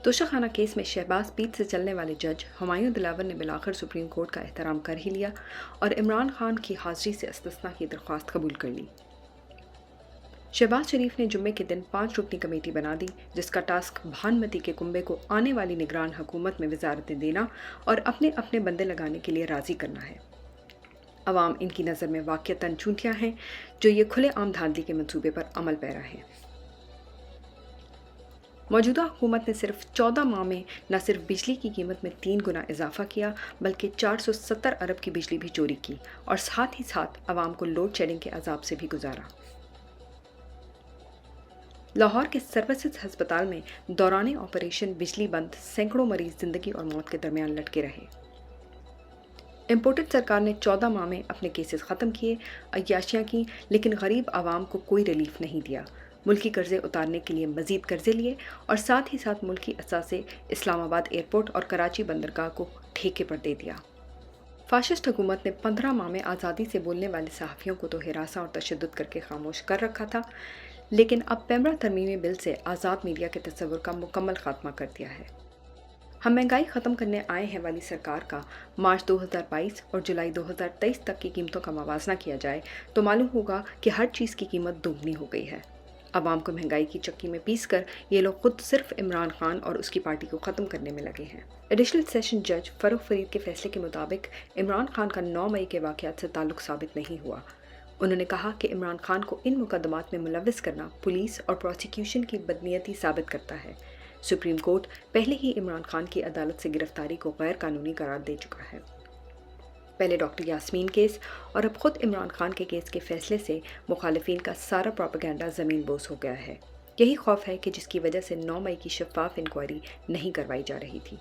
Toshakhana case में शहबाज पीठ से चलने वाले जज हुमायूं दिलावर ने बिलाखिर सुप्रीम कोर्ट का एहतराम कर ही लिया और इमरान खान की हाजिरी से इस्तिस्ना की दरख्वास्त कबूल कर ली। शहबाज शरीफ ने जुम्मे के दिन 5 रुकनी कमेटी बना दी, जिसका टास्क भानुमती के कुंबे को आने वाली निगरान हुकूमत में वजारतें देना और अपने अपने बंदे लगाने के लिए राज़ी करना है। अवाम इनकी नज़र में वाक़ियतन चूंटियाँ हैं जो ये खुले आम धांधली के मंसूबे पर अमल पैरा हैं। मौजूदा हुकूमत ने सिर्फ 14 माह में न सिर्फ बिजली की कीमत में 3 गुना इजाफा किया, बल्कि 470 अरब की बिजली भी चोरी की और साथ ही साथ अवाम को लोड शेडिंग के अजाब से भी गुजारा। लाहौर के सर्विसेज हस्पताल में दौरान ऑपरेशन बिजली बंद सैकड़ों मरीज जिंदगी और मौत के दरमियान लटके रहे। इम्पोर्टेड सरकार ने 14 माह में अपने केसेस ख़त्म किए, अय्याशियाँ की, लेकिन गरीब आवाम को कोई रिलीफ नहीं दिया। मुल्की कर्जे उतारने के लिए मज़ीद कर्जे लिए और साथ ही साथ मुल्की असासे इस्लामाबाद एयरपोर्ट और कराची बंदरगाह को ठेके पर दे दिया। फाशिस्ट हुकूमत ने 15 माह में आज़ादी से बोलने वाले सहाफ़ियों को तो हिरासा और तशद्दुद करके खामोश कर रखा था, लेकिन अब पेमरा तरमीमी बिल से आज़ाद मीडिया के तस्वुर का मुकम्मल खात्मा कर दिया है। हम महंगाई ख़त्म करने आए हैं वाली सरकार का मार्च 2022 और जुलाई 2023 तक की कीमतों का मवाजना किया जाए तो मालूम होगा कि हर चीज़ की कीमत दोगुनी हो गई है। अवाम को महंगाई की चक्की में पीस कर ये लोग खुद सिर्फ इमरान खान और उसकी पार्टी को ख़त्म करने में लगे हैं। एडिशनल सेशन जज फरूख फरीद के फैसले के मुताबिक इमरान खान का 9 मई के वाक़यात से ताल्लुक़ साबित नहीं हुआ। उन्होंने कहा कि इमरान खान को इन मुकदमात में मुलव्विस करना पुलिस और प्रोसिक्यूशन की बदनीयती साबित करता है। सुप्रीम कोर्ट पहले ही इमरान खान की अदालत से गिरफ्तारी को गैर कानूनी करार दे चुका है। पहले डॉक्टर यास्मीन केस और अब खुद इमरान खान के केस के फैसले से मुखालिफिन का सारा प्रोपेगेंडा ज़मीन बोस हो गया है। यही खौफ है कि जिसकी वजह से 9 मई की शफाफ इंक्वायरी नहीं करवाई जा रही थी।